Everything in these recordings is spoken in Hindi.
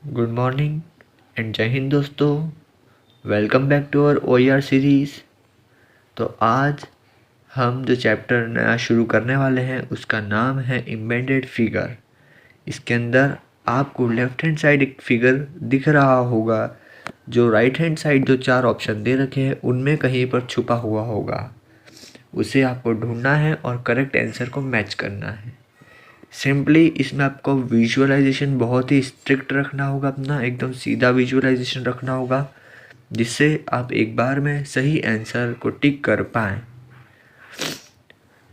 Good morning and Jai Hind दोस्तों। Welcome back to our OER series. तो आज हम जो चैप्टर नया शुरू करने वाले हैं उसका नाम है एम्बेडेड फिगर। इसके अंदर आपको लेफ्ट हैंड साइड एक फिगर दिख रहा होगा, जो राइट हैंड साइड जो 4 ऑप्शन दे रखे हैं उनमें कहीं पर छुपा हुआ होगा। उसे आपको ढूंढना है और करेक्ट आंसर को मैच करना है। सिंपली इसमें आपको विजुअलाइजेशन बहुत ही स्ट्रिक्ट रखना होगा, अपना एकदम सीधा विजुअलाइजेशन रखना होगा, जिससे आप एक बार में सही आंसर को टिक कर पाएँ।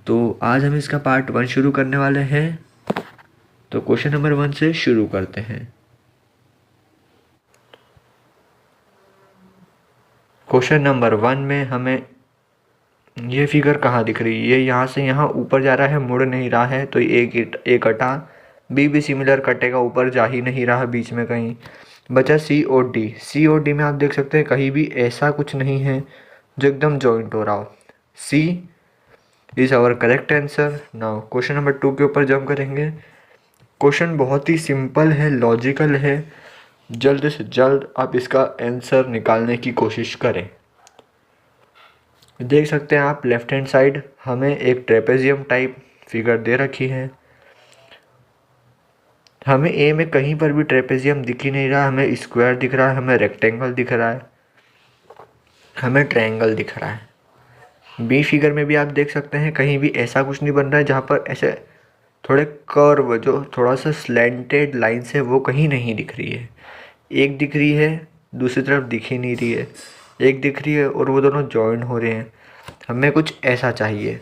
तो आज हम इसका पार्ट 1 शुरू करने वाले हैं। तो क्वेश्चन नंबर 1 से शुरू करते हैं। क्वेश्चन नंबर 1 में हमें ये फिगर कहाँ दिख रही है? ये यहाँ से यहाँ ऊपर जा रहा है, मुड़ नहीं रहा है, तो एक कटा। बी भी सिमिलर कटेगा, ऊपर जा ही नहीं रहा बीच में कहीं। बचा सी और डी। सी और डी में आप देख सकते हैं कहीं भी ऐसा कुछ नहीं है जो एकदम जॉइंट हो रहा हो। C is our correct answer. Now question number 2 के ऊपर जंप करेंगे। क्वेश्चन बहुत ही सिंपल है, लॉजिकल है। जल्द से जल्द आप इसका आंसर निकालने की कोशिश करें। देख सकते हैं आप लेफ्ट हैंड साइड हमें एक ट्रेपेजियम टाइप फिगर दे रखी है। हमें ए में कहीं पर भी ट्रेपेजियम दिख ही नहीं रहा, हमें स्क्वायर दिख रहा है, हमें रेक्टेंगल दिख रहा है, हमें ट्रायंगल दिख रहा है। बी फिगर में भी आप देख सकते हैं कहीं भी ऐसा कुछ नहीं बन रहा है जहाँ पर ऐसे थोड़े कर्व, जो थोड़ा सा स्लैंटेड लाइन्स है, वो कहीं नहीं दिख रही है। एक दिख रही है, दूसरी तरफ दिख ही नहीं रही है। एक दिख रही है और वो दोनों जॉइन हो रहे हैं। हमें कुछ ऐसा चाहिए।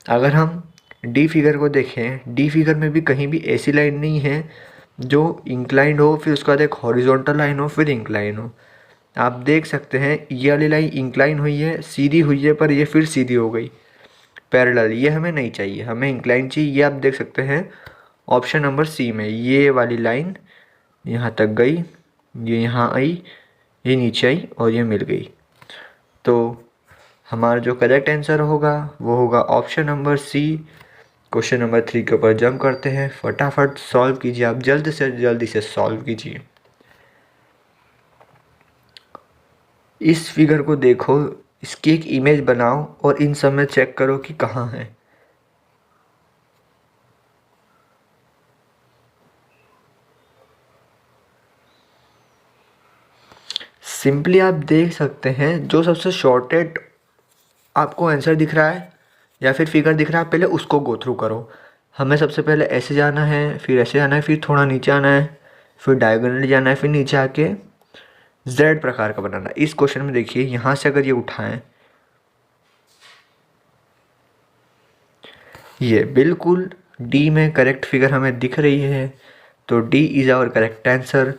अगर हम डी फिगर को देखें, डी फिगर में भी कहीं भी ऐसी लाइन नहीं है जो इंक्लाइंड हो, फिर उसके बाद एक हॉरिजॉन्टल लाइन हो, फिर इंक्लाइन हो। आप देख सकते हैं ये वाली लाइन इंक्लाइन हुई है, सीधी हुई है, पर ये फिर सीधी हो गई पैरेलल। ये हमें नहीं चाहिए, हमें इंक्लाइन चाहिए। ये आप देख सकते हैं ऑप्शन नंबर सी में, ये वाली लाइन यहाँ तक गई, ये यहाँ आई, ये नीचे आई और ये मिल गई। तो हमारा जो करेक्ट आंसर होगा वो होगा option number C. Question number 3 के ऊपर जंप करते हैं। फटाफट सॉल्व कीजिए, आप जल्द से जल्द इसे सॉल्व कीजिए। इस फिगर को देखो, इसकी एक इमेज बनाओ और इन सब में चेक करो कि कहाँ है। सिंपली आप देख सकते हैं जो सबसे शॉर्टेड आपको आंसर दिख रहा है या फिर फिगर दिख रहा है, पहले उसको गो थ्रू करो। हमें सबसे पहले ऐसे जाना है, फिर ऐसे जाना है, फिर थोड़ा नीचे आना है, फिर डायगोनली जाना है, फिर नीचे आके जेड प्रकार का बनाना। इस क्वेश्चन में देखिए यहाँ से अगर ये उठाएं, ये बिल्कुल डी में करेक्ट फिगर हमें दिख रही है, तो D is our correct answer.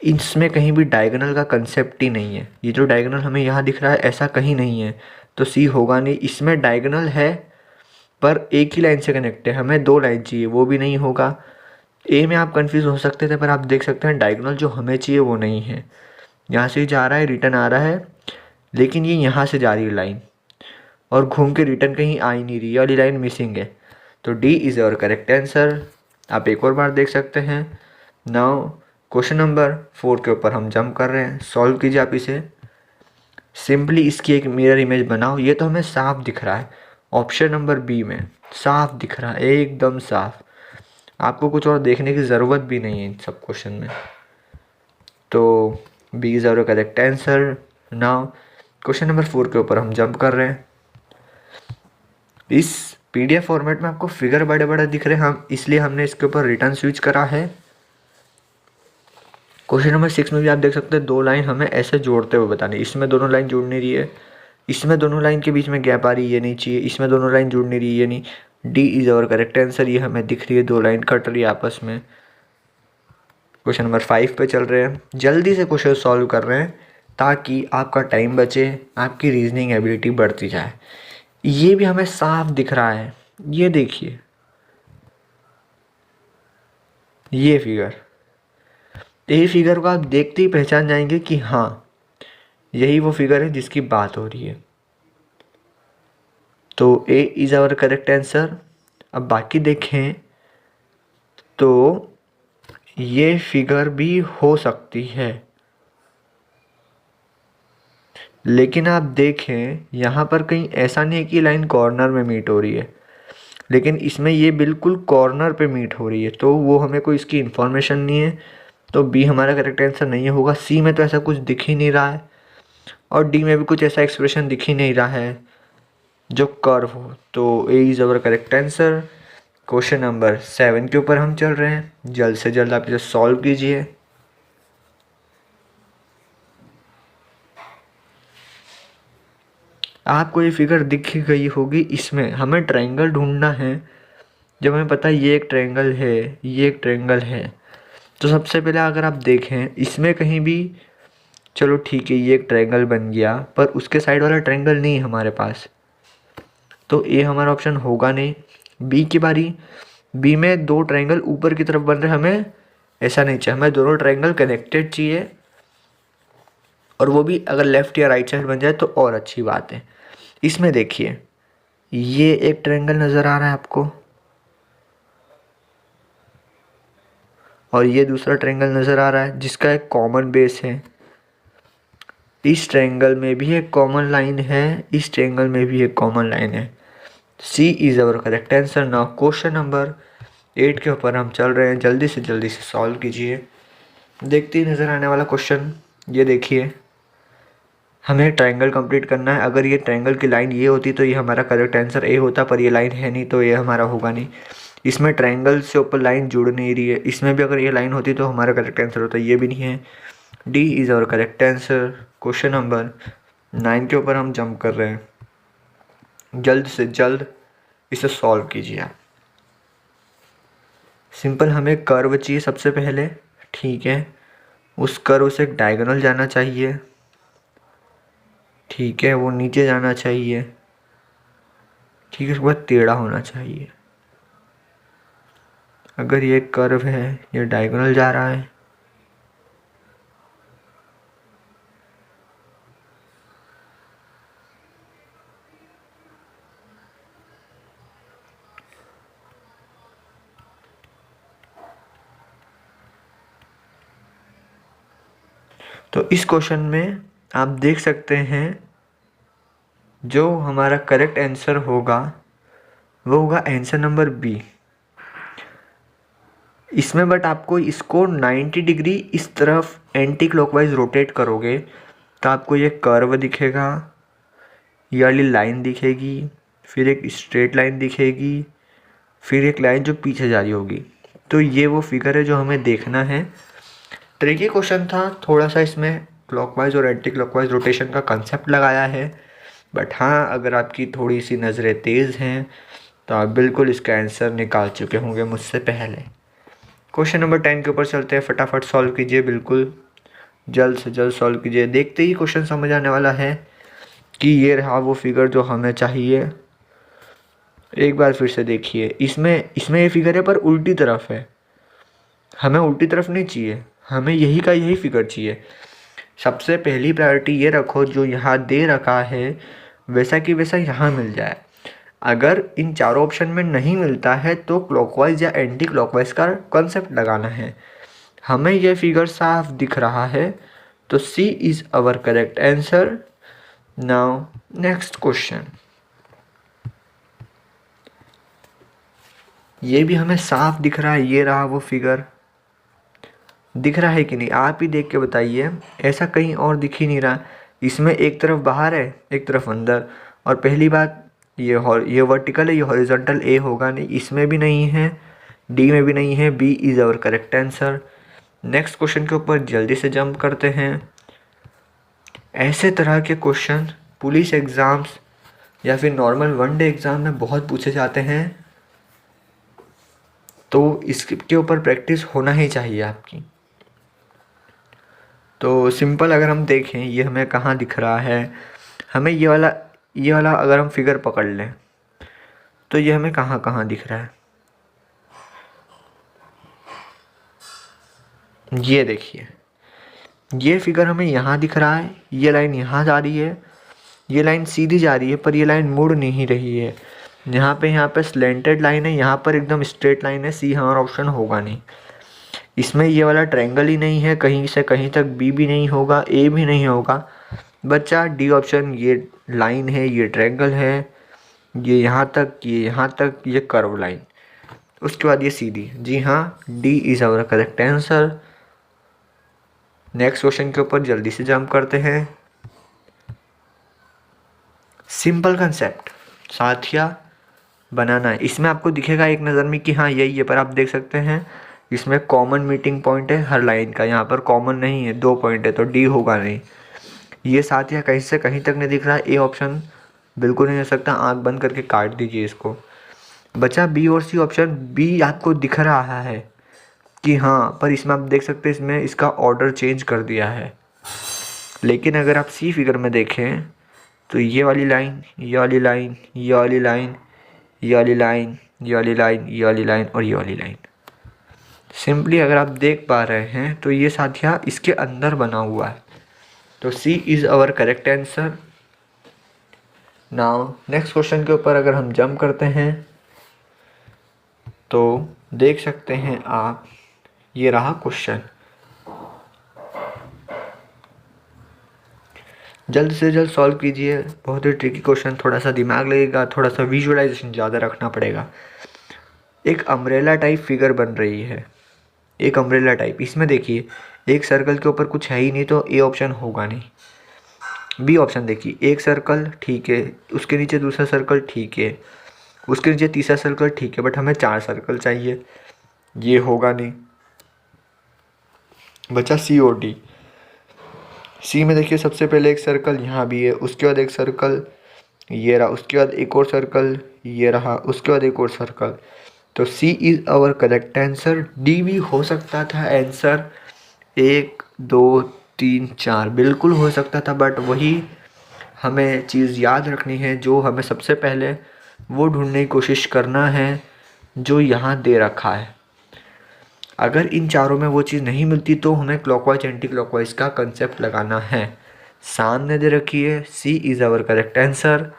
इसमें कहीं भी डायगोनल का कंसेप्ट ही नहीं है। ये जो डायगोनल हमें यहाँ दिख रहा है ऐसा कहीं नहीं है, तो सी होगा नहीं। इसमें डायगोनल है पर एक ही लाइन से कनेक्ट है, हमें 2 लाइन चाहिए, वो भी नहीं होगा। ए में आप कंफ्यूज हो सकते थे, पर आप देख सकते हैं डायगोनल जो हमें चाहिए वो नहीं है। यहाँ से जा रहा है, रिटर्न आ रहा है, लेकिन ये यहाँ से जा रही है लाइन और घूम के रिटर्न कहीं आ ही नहीं रही, ये वाली लाइन मिसिंग है। तो डी इज़ और करेक्ट आंसर। आप एक और बार देख सकते हैं। नाउ क्वेश्चन नंबर 4 के ऊपर हम जंप कर रहे हैं। सॉल्व कीजिए आप इसे। सिंपली इसकी एक मिरर इमेज बनाओ। ये तो हमें साफ दिख रहा है, ऑप्शन नंबर बी में साफ दिख रहा है, एकदम साफ। आपको कुछ और देखने की ज़रूरत भी नहीं है इन सब क्वेश्चन में। तो B is our correct answer. Now question number 4 के ऊपर हम जंप कर रहे हैं। इस पीडीएफ फॉर्मेट में आपको फिगर बड़े बड़े दिख रहे हैं, हम इसलिए हमने इसके ऊपर रिटर्न स्विच करा है। क्वेश्चन नंबर 6 में भी आप देख सकते हैं 2 लाइन हमें ऐसे जोड़ते हुए बतानी। इसमें दोनों लाइन जुड़ नहीं रही है, इसमें दोनों लाइन के बीच में गैप आ रही है, ये नहीं चाहिए। इसमें दोनों लाइन जुड़ नहीं रही है, ये नहीं। D is our correct answer. ये हमें दिख रही है 2 लाइन कट रही है आपस में। क्वेश्चन नंबर 5 पे चल रहे हैं। जल्दी से क्वेश्चन सॉल्व कर रहे हैं ताकि आपका टाइम बचे, आपकी रीजनिंग एबिलिटी बढ़ती जाए। ये भी हमें साफ दिख रहा है, ये देखिए ये फिगर। ये फिगर को आप देखते ही पहचान जाएंगे कि हाँ यही वो फिगर है जिसकी बात हो रही है। तो A is our correct answer. अब बाकी देखें तो ये फिगर भी हो सकती है, लेकिन आप देखें यहाँ पर कहीं ऐसा नहीं है कि लाइन कॉर्नर में मीट हो रही है, लेकिन इसमें ये बिल्कुल कॉर्नर पे मीट हो रही है, तो वो हमें कोई इसकी इन्फॉर्मेशन नहीं है, तो बी हमारा करेक्ट आंसर नहीं होगा। सी में तो ऐसा कुछ दिख ही नहीं रहा है, और डी में भी कुछ ऐसा एक्सप्रेशन दिख ही नहीं रहा है जो कर्व हो, तो A is our correct answer. Question number 7 के ऊपर हम चल रहे हैं, जल्द से जल्द आप इसे सॉल्व कीजिए। आपको ये फिगर दिख गई होगी, इसमें हमें ट्रायंगल ढूंढना है। जब हमें पता है ये एक ट्रायंगल है, ये एक ट्रायंगल है, तो सबसे पहले अगर आप देखें इसमें कहीं भी, चलो ठीक है ये एक ट्रायंगल बन गया, पर उसके साइड वाला ट्रायंगल नहीं है हमारे पास, तो ए हमारा ऑप्शन होगा नहीं। बी की बारी, बी में दो ट्रायंगल ऊपर की तरफ बन रहे, हमें ऐसा नहीं चाहिए, हमें दोनों ट्रायंगल कनेक्टेड चाहिए, और वो भी अगर लेफ़्ट या राइट साइड बन जाए तो और अच्छी बात है। इसमें देखिए ये एक ट्रायंगल नज़र आ रहा है आपको, और ये दूसरा ट्रायंगल नज़र आ रहा है जिसका एक कॉमन बेस है। इस ट्रायंगल में भी एक कॉमन लाइन है, इस ट्रायंगल में भी एक कॉमन लाइन है। C is our correct answer. Now question number 8 के ऊपर हम चल रहे हैं, जल्दी से सॉल्व कीजिए। देखते ही नज़र आने वाला क्वेश्चन, ये देखिए हमें ट्रायंगल कंप्लीट करना है। अगर ये ट्रायंगल की लाइन ये होती तो ये हमारा करेक्ट आंसर ए होता, पर ये लाइन है नहीं तो ये हमारा होगा नहीं। इसमें ट्रायंगल से ऊपर लाइन जुड़ नहीं रही है, इसमें भी अगर ये लाइन होती तो हमारा करेक्ट आंसर होता, ये भी नहीं है। D is our correct answer. Question number 9 के ऊपर हम जंप कर रहे हैं, जल्द से जल्द इसे सॉल्व कीजिए आप। सिंपल हमें कर्व चाहिए सबसे पहले, ठीक है, उस कर्व से एक डायगोनल जाना चाहिए, ठीक है, वो नीचे जाना चाहिए, ठीक है, उसके बाद टेढ़ा होना चाहिए। अगर ये कर्व है, ये डायगोनल जा रहा है, तो इस क्वेश्चन में आप देख सकते हैं जो हमारा करेक्ट आंसर होगा वो होगा आंसर नंबर बी। इसमें बट आपको इसको 90 डिग्री इस तरफ एंटी क्लॉकवाइज रोटेट करोगे तो आपको ये कर्व दिखेगा, ये वाली लाइन दिखेगी, फिर एक स्ट्रेट लाइन दिखेगी, फिर एक लाइन जो पीछे जा रही होगी। तो ये वो फिगर है जो हमें देखना है। ट्रिकी क्वेश्चन था थोड़ा सा, इसमें क्लॉकवाइज और एंटी क्लॉकवाइज रोटेशन का कंसेप्ट लगाया है, बट हाँ अगर आपकी थोड़ी सी नज़रें तेज़ हैं तो आप बिल्कुल इसका आंसर निकाल चुके होंगे मुझसे पहले। क्वेश्चन नंबर 10 के ऊपर चलते हैं, फटाफट सॉल्व कीजिए, बिल्कुल जल्द से जल्द सॉल्व कीजिए। देखते ही क्वेश्चन समझ आने वाला है कि ये रहा वो फिगर जो हमें चाहिए। एक बार फिर से देखिए, इसमें ये फिगर है पर उल्टी तरफ है, हमें उल्टी तरफ नहीं चाहिए, हमें यही का यही फिगर चाहिए। सबसे पहली प्रायोरिटी ये रखो जो यहाँ दे रखा है वैसा कि वैसा यहाँ मिल जाए। अगर इन चारों ऑप्शन में नहीं मिलता है तो क्लॉकवाइज या एंटी क्लॉकवाइज का कॉन्सेप्ट लगाना है। हमें यह फिगर साफ दिख रहा है, तो C is our correct answer. Now next question, ये भी हमें साफ दिख रहा है, ये रहा वो फिगर, दिख रहा है कि नहीं आप ही देख के बताइए, ऐसा कहीं और दिख ही नहीं रहा। इसमें एक तरफ बाहर है एक तरफ अंदर, और पहली बात ये वर्टिकल है, ये हॉरिजॉन्टल ए होगा नहीं, इसमें भी नहीं है, डी में भी नहीं है, B is our correct answer. Next question के ऊपर जल्दी से जंप करते हैं। ऐसे तरह के क्वेश्चन पुलिस एग्ज़ाम्स या फिर नॉर्मल वनडे एग्ज़ाम में बहुत पूछे जाते हैं, तो इसके ऊपर प्रैक्टिस होना ही चाहिए आपकी। तो सिंपल अगर हम देखें ये हमें कहाँ दिख रहा है, हमें ये वाला अगर हम फिगर पकड़ लें तो ये हमें कहाँ कहाँ दिख रहा है। ये देखिए ये फिगर हमें यहाँ दिख रहा है, ये लाइन यहाँ जा रही है, ये लाइन सीधी जा रही है पर ये लाइन मुड़ नहीं रही है। यहाँ पे स्लेंटेड लाइन है, यहाँ पर एकदम स्ट्रेट लाइन है, सी हमारा ऑप्शन होगा नहीं। इसमें ये वाला ट्रायंगल ही नहीं है, कहीं से कहीं तक बी भी नहीं होगा, ए भी नहीं होगा बच्चा। डी ऑप्शन, ये लाइन है, ये ट्रायंगल है, ये यहाँ तक, ये यहाँ तक, ये कर्व लाइन, उसके बाद ये सीधी। जी हाँ, D is our correct answer. Next question के ऊपर जल्दी से जंप करते हैं। सिंपल कंसेप्ट, साथिया बनाना है। इसमें आपको दिखेगा एक नज़र में कि हाँ यही है, पर आप देख सकते हैं इसमें कॉमन मीटिंग पॉइंट है हर लाइन का, यहाँ पर कॉमन नहीं है, 2 पॉइंट है, तो डी होगा नहीं। ये साथिया कहीं से कहीं तक नहीं दिख रहा है, ए ऑप्शन बिल्कुल नहीं हो सकता, आंख बंद करके काट दीजिए इसको। बचा बी और सी ऑप्शन। बी आपको दिख रहा है कि हाँ, पर इसमें आप देख सकते हैं इसमें इसका ऑर्डर चेंज कर दिया है। लेकिन अगर आप सी फिगर में देखें तो ये वाली लाइन, ये वाली लाइन, ये वाली लाइन, ये वाली लाइन, ये वाली लाइन, ये वाली लाइन और ये वाली लाइन, सिंपली अगर आप देख पा रहे हैं तो ये साथिया इसके अंदर बना हुआ है। तो C is our correct answer. Now next question के ऊपर अगर हम जंप करते हैं तो देख सकते हैं आप, ये रहा क्वेश्चन। जल्द से जल्द सॉल्व कीजिए, बहुत ही ट्रिकी क्वेश्चन, थोड़ा सा दिमाग लगेगा, थोड़ा सा विजुअलाइजेशन ज़्यादा रखना पड़ेगा। एक अम्ब्रेला टाइप फिगर बन रही है, एक अम्ब्रेला टाइप। इसमें देखिए एक सर्कल के ऊपर कुछ है ही नहीं, तो ए ऑप्शन होगा नहीं। बी ऑप्शन देखिए, एक सर्कल ठीक है, उसके नीचे दूसरा सर्कल ठीक है, उसके नीचे तीसरा सर्कल ठीक है, बट हमें 4 सर्कल चाहिए, ये होगा नहीं। बचा सी और डी। सी में देखिए सबसे पहले एक सर्कल यहाँ भी है, उसके बाद एक सर्कल ये रहा, उसके बाद एक और सर्कल ये रहा, उसके बाद एक और सर्कल। तो C is our correct answer. D भी हो सकता था आंसर, 1 2 3 4 बिल्कुल हो सकता था, बट वही हमें चीज़ याद रखनी है, जो हमें सबसे पहले वो ढूंढने की कोशिश करना है जो यहाँ दे रखा है। अगर इन चारों में वो चीज़ नहीं मिलती तो हमें क्लॉकवाइज एंटी क्लॉकवाइज का कंसेप्ट लगाना है। सामने दे रखी है, C is our correct answer.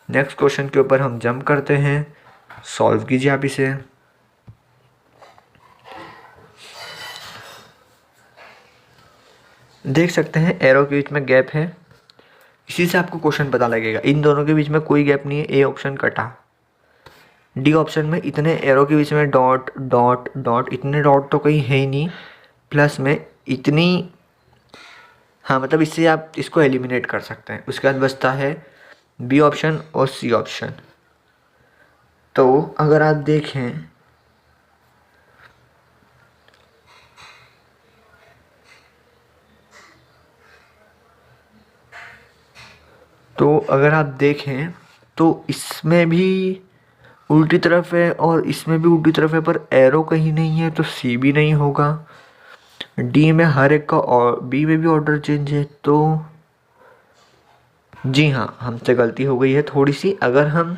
Next question के ऊपर हम जंप करते हैं, सॉल्व कीजिए आप इसे। देख सकते हैं एरो के बीच में गैप है, इसी से आपको क्वेश्चन पता लगेगा। इन दोनों के बीच में कोई गैप नहीं है, ए ऑप्शन कटा। डी ऑप्शन में इतने एरो के बीच में डॉट डॉट डॉट, इतने डॉट तो कहीं है ही नहीं, प्लस में इतनी, हाँ मतलब इससे आप इसको एलिमिनेट कर सकते हैं। उसके बाद बचता है बी ऑप्शन और सी ऑप्शन। तो अगर आप देखें तो इसमें भी उल्टी तरफ है और इसमें भी उल्टी तरफ है, पर एरो कहीं नहीं है, तो सी भी नहीं होगा। डी में हर एक का, और बी में भी ऑर्डर चेंज है, तो जी हाँ हमसे गलती हो गई है थोड़ी सी। अगर हम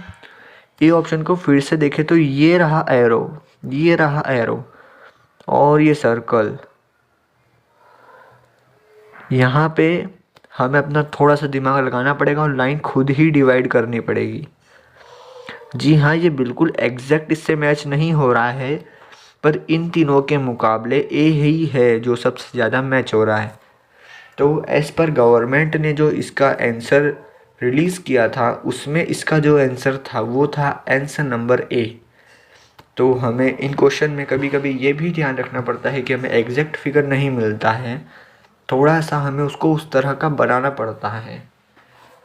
ए ऑप्शन को फिर से देखें तो ये रहा एरो, ये रहा एरो और ये सर्कल, यहाँ पे हमें अपना थोड़ा सा दिमाग लगाना पड़ेगा और लाइन खुद ही डिवाइड करनी पड़ेगी। जी हाँ, ये बिल्कुल एग्जैक्ट इससे मैच नहीं हो रहा है, पर इन तीनों के मुकाबले ए ही है जो सबसे ज़्यादा मैच हो रहा है। तो एज़ पर गवर्नमेंट ने जो इसका आंसर रिलीज़ किया था, उसमें इसका जो आंसर था वो था आंसर नंबर ए। तो हमें इन क्वेश्चन में कभी कभी ये भी ध्यान रखना पड़ता है कि हमें एग्जैक्ट फिगर नहीं मिलता है, थोड़ा सा हमें उसको उस तरह का बनाना पड़ता है।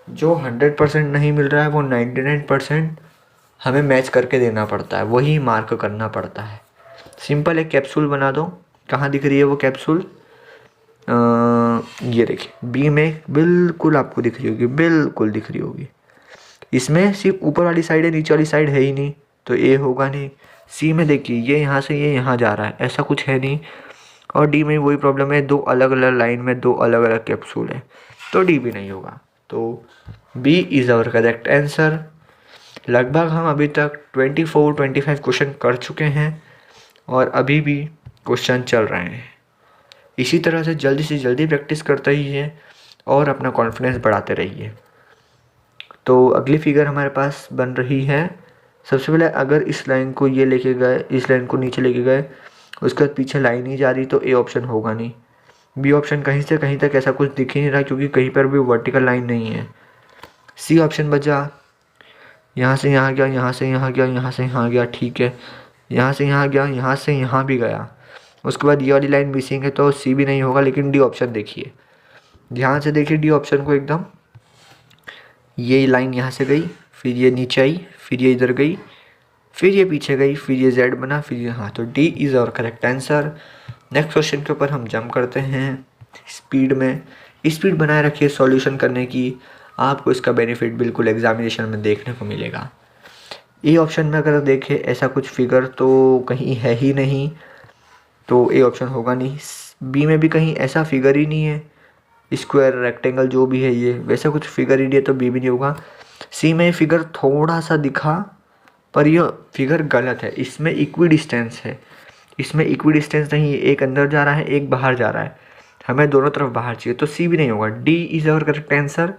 जो 100% नहीं मिल रहा है वो 99% हमें मैच करके देना पड़ता है, वही मार्क करना पड़ता है। सिंपल एक कैप्सूल बना दो। कहाँ दिख रही है वो कैप्सूल? ये देखिए बी में बिल्कुल आपको दिख रही होगी, बिल्कुल दिख रही होगी। इसमें सिर्फ ऊपर वाली साइड है, नीचे वाली साइड है ही नहीं, तो ए होगा नहीं। सी में देखिए ये यहाँ से ये यहाँ जा रहा है, ऐसा कुछ है नहीं। और डी में वही प्रॉब्लम है, 2 अलग अलग लाइन में 2 अलग अलग कैप्सूल है, तो डी भी नहीं होगा। तो B is our correct answer. लगभग हम अभी तक 24-25 क्वेश्चन कर चुके हैं और अभी भी क्वेश्चन चल रहे हैं। इसी तरह से जल्दी प्रैक्टिस करते रहिए और अपना कॉन्फिडेंस बढ़ाते रहिए। तो अगली फिगर हमारे पास बन रही है। सबसे पहले अगर इस लाइन को ये लेके गए, इस लाइन को नीचे लेके गए उसके बाद पीछे लाइन ही जा रही, तो ए ऑप्शन होगा नहीं। बी ऑप्शन कहीं से कहीं तक ऐसा कुछ दिख ही नहीं रहा क्योंकि कहीं पर भी वर्टिकल लाइन नहीं है। सी ऑप्शन बचा, यहाँ से यहाँ गया, यहाँ से यहाँ गया, यहाँ से यहाँ गया, ठीक है, यहाँ से यहाँ गया, यहाँ से यहाँ भी गया। उसके बाद ये वाली लाइन मिसिंग है तो सी भी नहीं होगा। लेकिन डी ऑप्शन देखिए, ध्यान से देखिए डी ऑप्शन को एकदम। ये लाइन यहाँ से गई, फिर ये नीचे आई, फिर ये इधर गई, फिर ये पीछे गई, फिर ये जेड बना, फिर यहाँ, तो D is our correct answer. Next question के ऊपर हम जंप करते हैं। स्पीड में स्पीड बनाए रखिए सॉल्यूशन करने की, आपको इसका बेनिफिट बिल्कुल एग्जामिनेशन में देखने को मिलेगा। ए ऑप्शन में अगर देखें ऐसा कुछ फिगर तो कहीं है ही नहीं, तो ए ऑप्शन होगा नहीं। बी में भी कहीं ऐसा फिगर ही नहीं है, स्क्वायर रेक्टेंगल जो भी है ये वैसा कुछ फिगर ही नहीं है, तो बी भी नहीं होगा। सी में फिगर थोड़ा सा दिखा पर यह फिगर गलत है, इसमें इक्वी डिस्टेंस है, इसमें इक्वी डिस्टेंस नहीं है, एक अंदर जा रहा है एक बाहर जा रहा है, हमें दोनों तरफ बाहर चाहिए, तो सी भी नहीं होगा। D is our correct answer.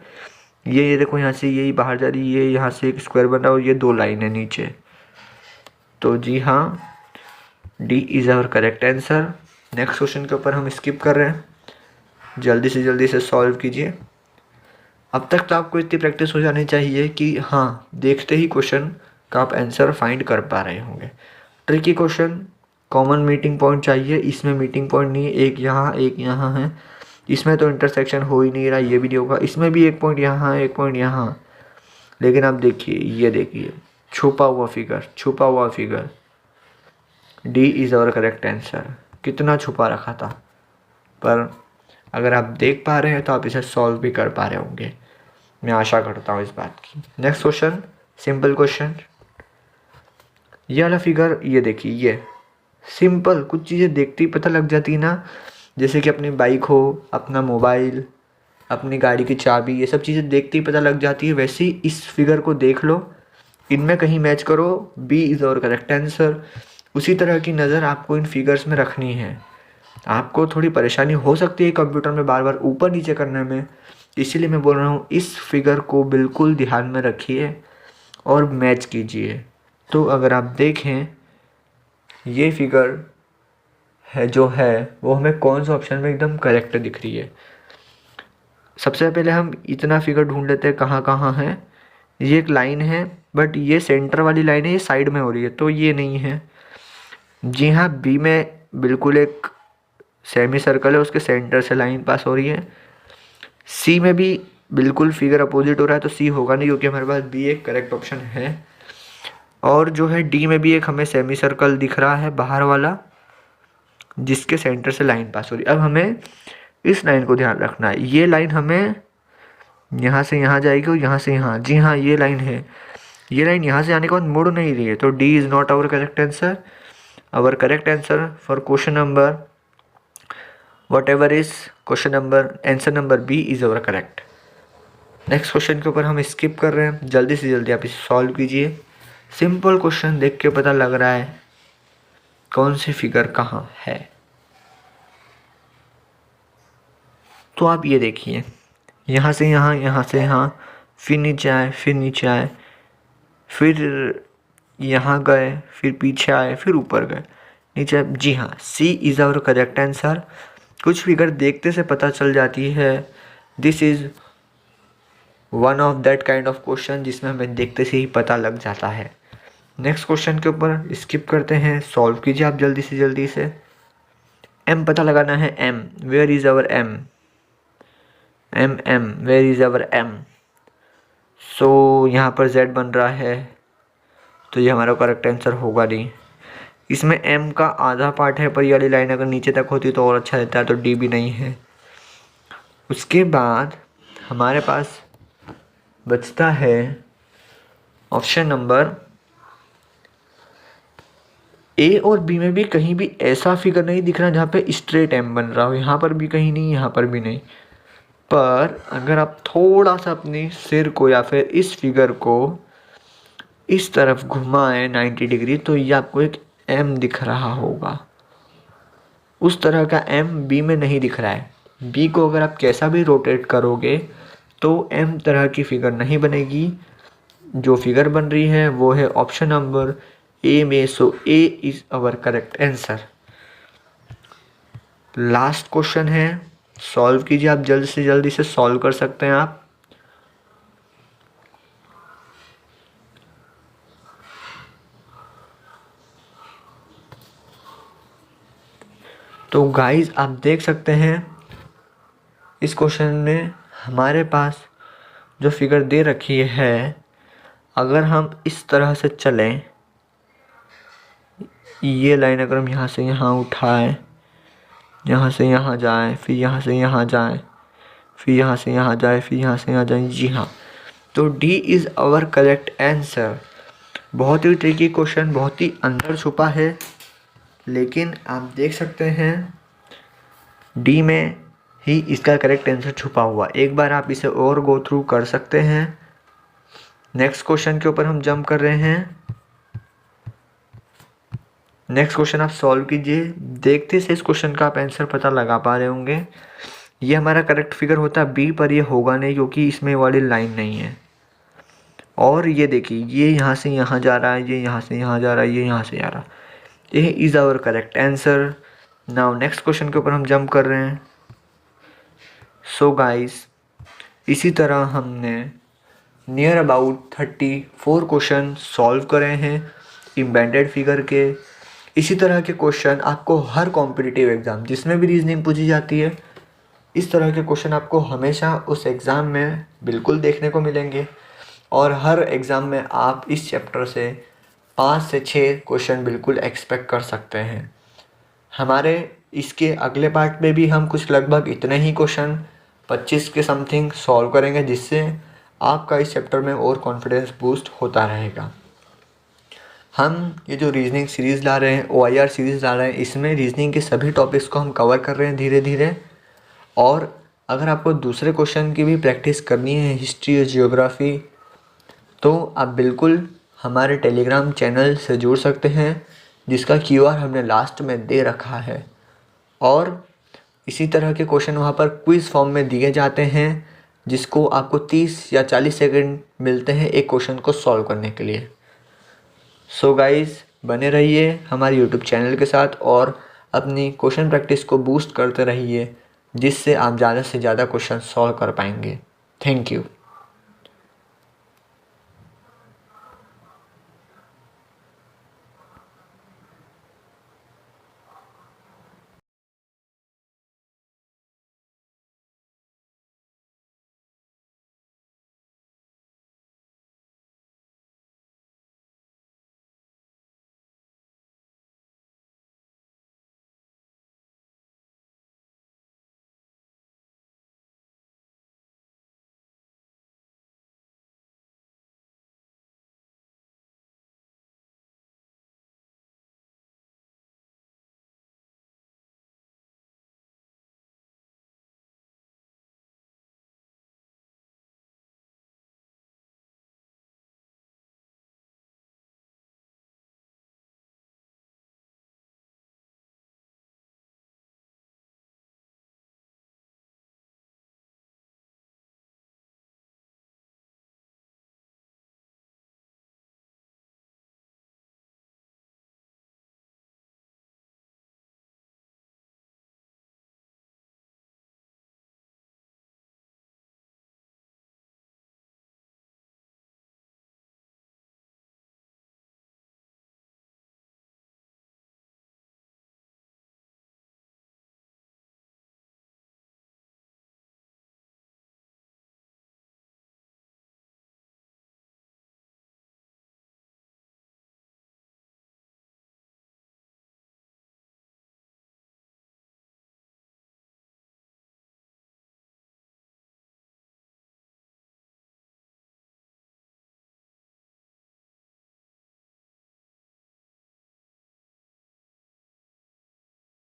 ये देखो यहाँ से यही बाहर जा रही है, ये यहाँ से एक स्क्वायर बन रहा है और ये दो लाइन है नीचे, तो जी हाँ D is our correct answer. Next question के ऊपर हम स्किप कर रहे हैं, जल्दी से सॉल्व कीजिए। अब तक तो आपको इतनी प्रैक्टिस हो जानी चाहिए कि हाँ देखते ही क्वेश्चन का आप आंसर फाइंड कर पा रहे होंगे। Tricky question, common meeting point चाहिए, इसमें मीटिंग पॉइंट नहीं है, एक यहाँ है, इसमें तो इंटरसेक्शन हो ही नहीं रहा, ये भी नहीं होगा, इसमें भी एक पॉइंट यहाँ है एक पॉइंट यहाँ। लेकिन आप देखिए, ये देखिए छुपा हुआ figure, D is our correct answer. कितना छुपा रखा था, पर अगर आप देख पा रहे हैं तो आप इसे सॉल्व भी कर पा रहे होंगे, मैं आशा करता हूँ इस बात की। Next question, simple question. ये वाला फिगर, ये देखिए, ये सिंपल, कुछ चीज़ें देखते ही पता लग जाती है ना, जैसे कि अपनी बाइक हो, अपना मोबाइल, अपनी गाड़ी की चाबी, ये सब चीज़ें देखते ही पता लग जाती है। वैसे ही इस फिगर को देख लो, इनमें कहीं मैच करो, B is our correct answer. उसी तरह की नज़र आपको इन फिगर्स में रखनी है। आपको थोड़ी परेशानी हो सकती है कंप्यूटर में बार बार ऊपर नीचे करने में, इसीलिए मैं बोल रहा हूँ इस फिगर को बिल्कुल ध्यान में रखिए और मैच कीजिए। तो अगर आप देखें, ये फिगर है जो है वो हमें कौन सा ऑप्शन में एकदम करेक्ट दिख रही है। सबसे पहले हम इतना फिगर ढूंढ लेते हैं कहाँ कहाँ है। ये एक लाइन है, बट ये सेंटर वाली लाइन है, ये साइड में हो रही है, तो ये नहीं है। जी हाँ, बी में बिल्कुल एक सेमी सर्कल है, उसके सेंटर से लाइन पास हो रही है। सी में भी बिल्कुल फिगर अपोजिट हो रहा है, तो सी होगा नहीं क्योंकि हमारे पास बी एक करेक्ट ऑप्शन है। और जो है डी में भी एक हमें सेमी सर्कल दिख रहा है बाहर वाला, जिसके सेंटर से लाइन पास हो रही है। अब हमें इस लाइन को ध्यान रखना है, ये लाइन हमें यहाँ से यहाँ जाएगी और यहाँ से यहाँ, जी हाँ ये लाइन है, ये लाइन यहाँ से आने के बाद मुड़ नहीं रही है, तो D is not our correct answer. Our correct answer for question number whatever is question number, answer number B is our correct. Next question के ऊपर हम स्किप कर रहे हैं, जल्दी से जल्दी आप इसे सॉल्व कीजिए। सिंपल क्वेश्चन, देख के पता लग रहा है कौन सी फिगर कहाँ है। तो आप ये देखिए, यहाँ से यहाँ, यहाँ से यहाँ, फिर नीचे आए, फिर नीचे आए, फिर यहाँ गए, फिर पीछे आए, फिर ऊपर गए, नीचे। जी हाँ, सी इज़ आवर करेक्ट आंसर। कुछ फिगर देखते से पता चल जाती है। This is one of that kind of question जिसमें हमें देखते से ही पता लग जाता है। नेक्स्ट क्वेश्चन के ऊपर स्किप करते हैं, सॉल्व कीजिए आप जल्दी से। एम पता लगाना है, M, where is our M, M where is our M. So यहाँ पर जेड बन रहा है, तो ये हमारा करेक्ट आंसर होगा नहीं। इसमें m का आधा पार्ट है, पर ये वाली लाइन अगर नीचे तक होती तो और अच्छा रहता है, तो d भी नहीं है। उसके बाद हमारे पास बचता है ऑप्शन नंबर ए और बी में भी कहीं भी ऐसा फिगर नहीं दिख रहा जहाँ पे स्ट्रेट m बन रहा हो, यहाँ पर भी कहीं नहीं, यहाँ पर भी नहीं। पर अगर आप थोड़ा सा अपने सिर को या फिर इस फिगर को इस तरफ घुमाएं 90 डिग्री, तो ये आपको एक m दिख रहा होगा। उस तरह का m b में नहीं दिख रहा है। b को अगर आप कैसा भी रोटेट करोगे तो m तरह की फिगर नहीं बनेगी। जो फिगर बन रही है वो है ऑप्शन नंबर ए में। So A is our correct answer. Last question है, सॉल्व कीजिए आप, जल्द से जल्द इसे सॉल्व कर सकते हैं आप। तो गाइस आप देख सकते हैं इस क्वेश्चन में हमारे पास जो फिगर दे रखी है, अगर हम इस तरह से चलें, ये लाइन अगर हम यहाँ से यहाँ उठाएं, यहाँ से यहाँ जाएं, फिर यहाँ से यहाँ जाएं, फिर यहाँ से यहाँ जाएं, फिर यहाँ से यहाँ जाएं, जी हाँ, तो D is our correct answer. बहुत ही ट्रिकी क्वेश्चन, बहुत ही अंदर छुपा है, लेकिन आप देख सकते हैं डी में ही इसका करेक्ट आंसर छुपा हुआ। एक बार आप इसे और गो थ्रू कर सकते हैं। नेक्स्ट क्वेश्चन के ऊपर हम जंप कर रहे हैं। नेक्स्ट क्वेश्चन आप सॉल्व कीजिए, देखते से इस क्वेश्चन का आप आंसर पता लगा पा रहे होंगे। ये हमारा करेक्ट फिगर होता है बी, पर ये होगा नहीं क्योंकि इसमें वाली लाइन नहीं है। और ये देखिए, ये यहाँ से यहाँ जा रहा है, ये यहाँ से यहाँ जा रहा है, ये यहाँ से जा रहा है। ये is our correct answer. Now next question के ऊपर हम जंप कर रहे हैं। सो गाइस, इसी तरह हमने नियर अबाउट 34 क्वेश्चन सॉल्व करे हैं एम्बेडेड फिगर के। इसी तरह के क्वेश्चन आपको हर कॉम्पिटिटिव एग्ज़ाम जिसमें भी रीजनिंग पूछी जाती है, इस तरह के क्वेश्चन आपको हमेशा उस एग्ज़ाम में बिल्कुल देखने को मिलेंगे। और हर एग्ज़ाम में आप इस चैप्टर से 5 से 6 क्वेश्चन बिल्कुल एक्सपेक्ट कर सकते हैं। हमारे इसके अगले पार्ट में भी हम कुछ लगभग इतने ही क्वेश्चन 25 के समथिंग सॉल्व करेंगे, जिससे आपका इस चैप्टर में और कॉन्फिडेंस बूस्ट होता रहेगा। हम ये जो रीजनिंग सीरीज़ ला रहे हैं, OIR सीरीज़ ला रहे हैं, इसमें रीजनिंग के सभी टॉपिक्स को हम कवर कर रहे हैं धीरे धीरे। और अगर आपको दूसरे क्वेश्चन की भी प्रैक्टिस करनी है, हिस्ट्री और जियोग्राफी, तो आप बिल्कुल हमारे टेलीग्राम चैनल से जुड़ सकते हैं, जिसका QR हमने लास्ट में दे रखा है। और इसी तरह के क्वेश्चन वहाँ पर क्विज़ फॉर्म में दिए जाते हैं, जिसको आपको 30 या 40 सेकंड मिलते हैं एक क्वेश्चन को सॉल्व करने के लिए। सो गाइस, बने रहिए हमारे YouTube चैनल के साथ और अपनी क्वेश्चन प्रैक्टिस को बूस्ट करते रहिए, जिससे आप ज़्यादा से ज़्यादा क्वेश्चन सॉल्व कर पाएंगे। Thank you.